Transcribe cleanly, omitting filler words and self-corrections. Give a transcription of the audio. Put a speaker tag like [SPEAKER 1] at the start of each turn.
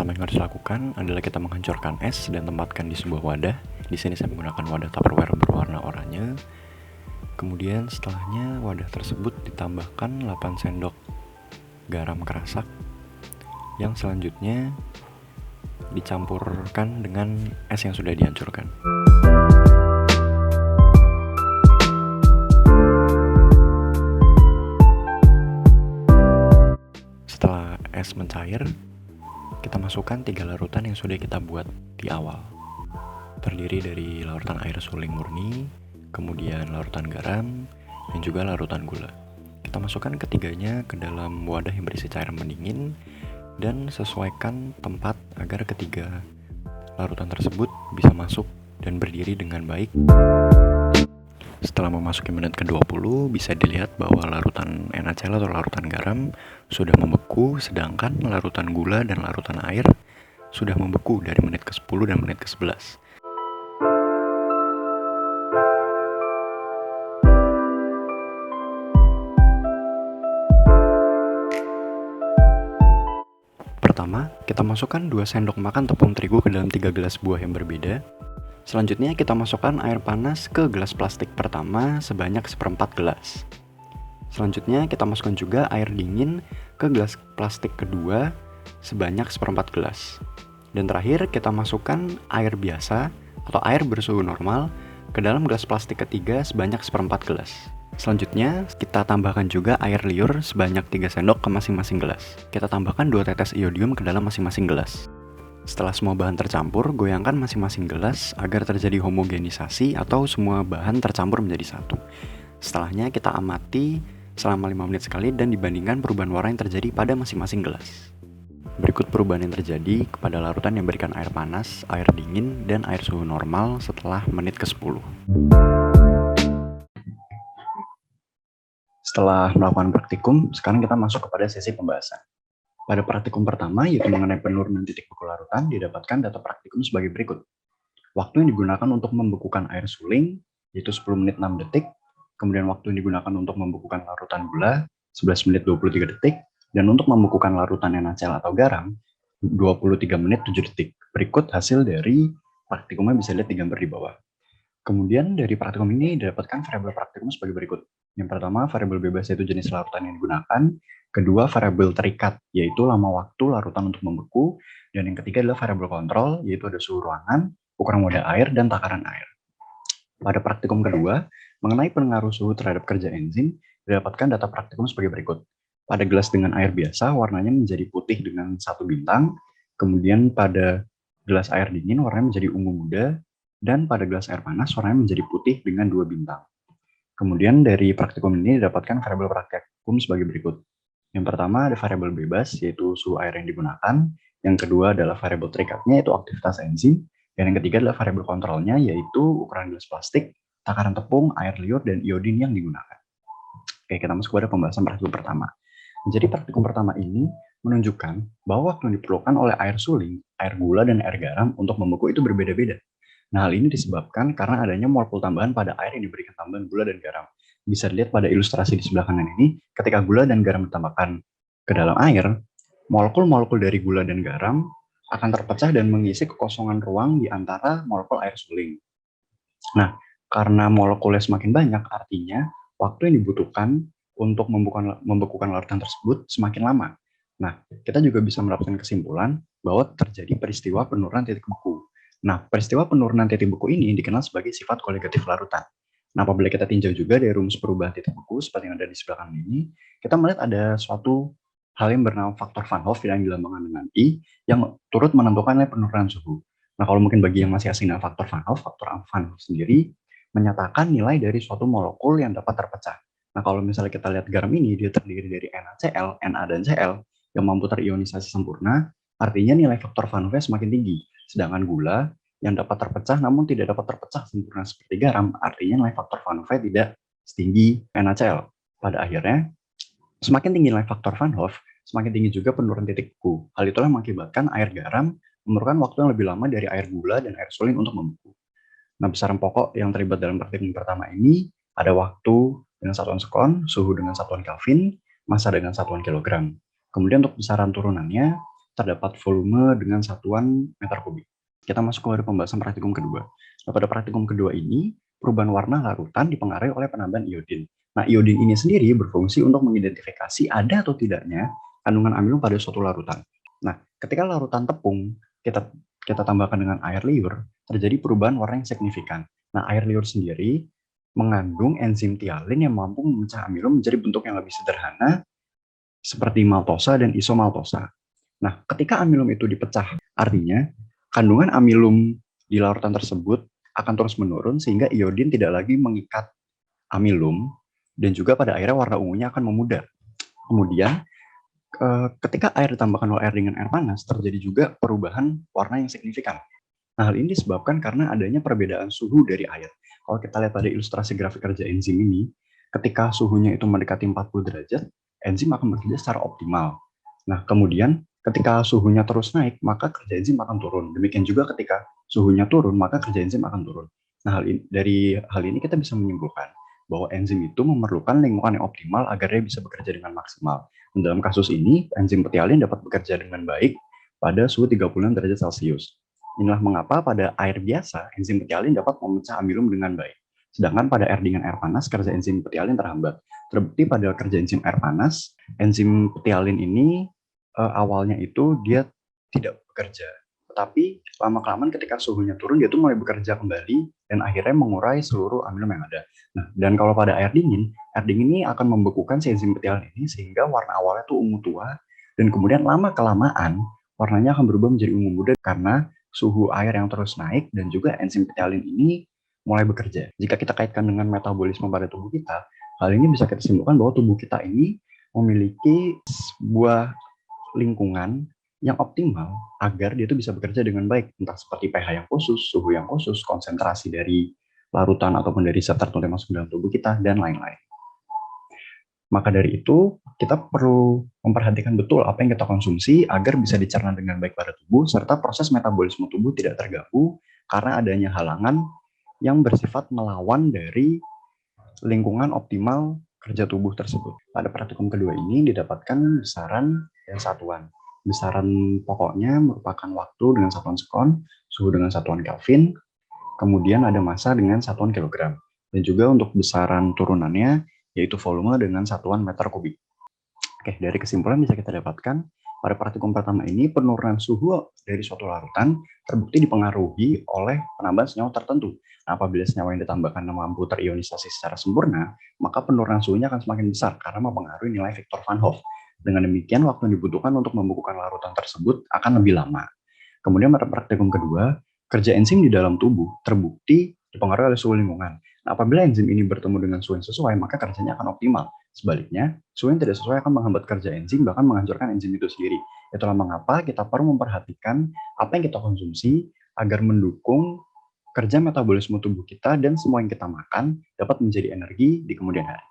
[SPEAKER 1] pertama yang harus dilakukan adalah kita menghancurkan es dan tempatkan di sebuah wadah. Di sini saya menggunakan wadah Tupperware berwarna oranye. Kemudian setelahnya wadah tersebut ditambahkan 8 sendok garam kerasak yang selanjutnya dicampurkan dengan es yang sudah dihancurkan. Setelah es mencair, kita masukkan 3 larutan yang sudah kita buat di awal. Terdiri dari larutan air suling murni, kemudian larutan garam, dan juga larutan gula. Kita masukkan ketiganya ke dalam wadah yang berisi cairan pendingin dan sesuaikan tempat agar ketiga larutan tersebut bisa masuk dan berdiri dengan baik. Setelah memasuki menit ke-20, bisa dilihat bahwa larutan NaCl atau larutan garam sudah membeku, sedangkan larutan gula dan larutan air sudah membeku dari menit ke-10 dan menit ke-11. Pertama, kita masukkan 2 sendok makan tepung terigu ke dalam 3 gelas buah yang berbeda. Selanjutnya kita masukkan air panas ke gelas plastik pertama sebanyak 1/4 gelas. Selanjutnya kita masukkan juga air dingin ke gelas plastik kedua sebanyak 1/4 gelas. Dan terakhir kita masukkan air biasa atau air bersuhu normal ke dalam gelas plastik ketiga sebanyak 1/4 gelas. Selanjutnya kita tambahkan juga air liur sebanyak 3 sendok ke masing-masing gelas. Kita tambahkan 2 tetes iodium ke dalam masing-masing gelas. Setelah semua bahan tercampur, goyangkan masing-masing gelas agar terjadi homogenisasi atau semua bahan tercampur menjadi satu. Setelahnya kita amati selama 5 menit sekali dan dibandingkan perubahan warna yang terjadi pada masing-masing gelas. Berikut perubahan yang terjadi kepada larutan yang berikan air panas, air dingin, dan air suhu normal setelah menit ke-10. Setelah melakukan praktikum, sekarang kita masuk kepada sesi pembahasan. Pada praktikum pertama, yaitu mengenai penurunan titik beku larutan, didapatkan data praktikum sebagai berikut. Waktu yang digunakan untuk membekukan air suling, yaitu 10 menit 6 detik, kemudian waktu yang digunakan untuk membekukan larutan gula, 11 menit 23 detik, dan untuk membekukan larutan NaCl atau garam, 23 menit 7 detik. Berikut hasil dari praktikumnya, bisa lihat di gambar di bawah. Kemudian dari praktikum ini didapatkan variabel praktikum sebagai berikut. Yang pertama, variabel bebas yaitu jenis larutan yang digunakan. Kedua, variabel terikat, yaitu lama waktu larutan untuk membeku. Dan yang ketiga adalah variabel kontrol, yaitu ada suhu ruangan, ukuran wadah air, dan takaran air. Pada praktikum kedua, mengenai pengaruh suhu terhadap kerja enzim, didapatkan data praktikum sebagai berikut. Pada gelas dengan air biasa, warnanya menjadi putih dengan 1 bintang. Kemudian pada gelas air dingin, warnanya menjadi ungu muda. Dan pada gelas air panas, warnanya menjadi putih dengan 2 bintang. Kemudian dari praktikum ini didapatkan variabel praktikum sebagai berikut. Yang pertama ada variabel bebas, yaitu suhu air yang digunakan. Yang kedua adalah variabel terikatnya, yaitu aktivitas enzim. Dan yang ketiga adalah variabel kontrolnya, yaitu ukuran gelas plastik, takaran tepung, air liur, dan iodin yang digunakan. Oke, kita masuk pada pembahasan praktikum pertama. Jadi praktikum pertama ini menunjukkan bahwa waktu yang diperlukan oleh air suling, air gula, dan air garam untuk membeku itu berbeda-beda. Nah, hal ini disebabkan karena adanya molekul tambahan pada air yang diberikan tambahan gula dan garam. Bisa dilihat pada ilustrasi di sebelah kanan ini, ketika gula dan garam ditambahkan ke dalam air, molekul-molekul dari gula dan garam akan terpecah dan mengisi kekosongan ruang di antara molekul air suling. Nah, karena molekulnya semakin banyak, artinya waktu yang dibutuhkan untuk membekukan larutan tersebut semakin lama. Nah, kita juga bisa mendapatkan kesimpulan bahwa terjadi peristiwa penurunan titik beku. Nah, peristiwa penurunan titik beku ini dikenal sebagai sifat koligatif larutan. Nah, apabila kita tinjau juga dari rumus perubahan titik beku seperti yang ada di sebelah kanan ini, kita melihat ada suatu hal yang bernama faktor Van Hoff yang dilambangkan dengan I yang turut menentukan penurunan suhu. Nah, kalau mungkin bagi yang masih asing dengan faktor Van Hoff sendiri menyatakan nilai dari suatu molekul yang dapat terpecah. Nah, kalau misalnya kita lihat garam ini, dia terdiri dari NaCl, Na, dan Cl yang mampu terionisasi sempurna, artinya nilai faktor Van Hoff semakin tinggi. Sedangkan gula yang dapat terpecah namun tidak dapat terpecah sempurna seperti garam, artinya nilai faktor Van Hoff tidak setinggi NaCl. Pada akhirnya, semakin tinggi nilai faktor Van Hoff, semakin tinggi juga penurunan titik beku. Hal itulah yang mengakibatkan air garam memerlukan waktu yang lebih lama dari air gula dan air suling untuk membeku. Nah, besaran pokok yang terlibat dalam praktikum pertama ini ada waktu dengan satuan sekon, suhu dengan satuan Kelvin, massa dengan satuan kilogram. Kemudian untuk besaran turunannya, terdapat volume dengan satuan meter kubik. Kita masuk kepada pembahasan praktikum kedua. Nah, pada praktikum kedua ini, perubahan warna larutan dipengaruhi oleh penambahan iodin. Nah, iodin ini sendiri berfungsi untuk mengidentifikasi ada atau tidaknya kandungan amilum pada suatu larutan. Nah, ketika larutan tepung kita tambahkan dengan air liur, terjadi perubahan warna yang signifikan. Nah, air liur sendiri mengandung enzim tialin yang mampu memecah amilum menjadi bentuk yang lebih sederhana seperti maltosa dan isomaltosa. Nah, ketika amilum itu dipecah, artinya kandungan amilum di larutan tersebut akan terus menurun sehingga iodin tidak lagi mengikat amilum dan juga pada akhirnya warna ungunya akan memudar. Kemudian ketika air ditambahkan oleh air dengan air panas, terjadi juga perubahan warna yang signifikan. Nah, hal ini disebabkan karena adanya perbedaan suhu dari air. Kalau kita lihat pada ilustrasi grafik kerja enzim ini, ketika suhunya itu mendekati 40 derajat, enzim akan bekerja secara optimal. Nah, kemudian ketika suhunya terus naik, maka kerja enzim akan turun. Demikian juga ketika suhunya turun, maka kerja enzim akan turun. Nah, dari hal ini kita bisa menyimpulkan bahwa enzim itu memerlukan lingkungan yang optimal agar dia bisa bekerja dengan maksimal. Dan dalam kasus ini, enzim petialin dapat bekerja dengan baik pada suhu 36 derajat Celcius. Inilah mengapa pada air biasa, enzim petialin dapat memecah amilum dengan baik. Sedangkan pada air dengan air panas, kerja enzim petialin terhambat. Terbukti pada kerja enzim air panas, enzim petialin ini awalnya itu dia tidak bekerja. Tetapi lama-kelamaan ketika suhunya turun, dia tuh mulai bekerja kembali dan akhirnya mengurai seluruh amilum yang ada. Nah, dan kalau pada air dingin ini akan membekukan si enzim petialin ini sehingga warna awalnya tuh ungu tua dan kemudian lama-kelamaan warnanya akan berubah menjadi ungu muda karena suhu air yang terus naik dan juga enzim petialin ini mulai bekerja. Jika kita kaitkan dengan metabolisme pada tubuh kita, hal ini bisa kita simpulkan bahwa tubuh kita ini memiliki sebuah lingkungan yang optimal agar dia itu bisa bekerja dengan baik, entah seperti pH yang khusus, suhu yang khusus, konsentrasi dari larutan ataupun dari zat tertentu yang masuk dalam tubuh kita, dan lain-lain. Maka dari itu, kita perlu memperhatikan betul apa yang kita konsumsi agar bisa dicerna dengan baik pada tubuh, serta proses metabolisme tubuh tidak terganggu karena adanya halangan yang bersifat melawan dari lingkungan optimal kerja tubuh tersebut. Pada praktikum kedua ini didapatkan besaran dan satuan. Besaran pokoknya merupakan waktu dengan satuan sekon, suhu dengan satuan Kelvin, kemudian ada massa dengan satuan kilogram. Dan juga untuk besaran turunannya, yaitu volume dengan satuan meter kubik. Oke, dari kesimpulan bisa kita dapatkan, pada praktikum pertama ini penurunan suhu dari suatu larutan terbukti dipengaruhi oleh penambahan senyawa tertentu. Nah, apabila senyawa yang ditambahkan mampu terionisasi secara sempurna, maka penurunan suhunya akan semakin besar karena mempengaruhi nilai Victor van Hoff. Dengan demikian, waktu yang dibutuhkan untuk membekukan larutan tersebut akan lebih lama. Kemudian pada praktikum kedua, kerja enzim di dalam tubuh terbukti dipengaruhi oleh suhu lingkungan. Nah, apabila enzim ini bertemu dengan suhu yang sesuai, maka kerjanya akan optimal. Sebaliknya, suhu yang tidak sesuai akan menghambat kerja enzim, bahkan menghancurkan enzim itu sendiri. Itulah mengapa kita perlu memperhatikan apa yang kita konsumsi agar mendukung kerja metabolisme tubuh kita dan semua yang kita makan dapat menjadi energi di kemudian hari.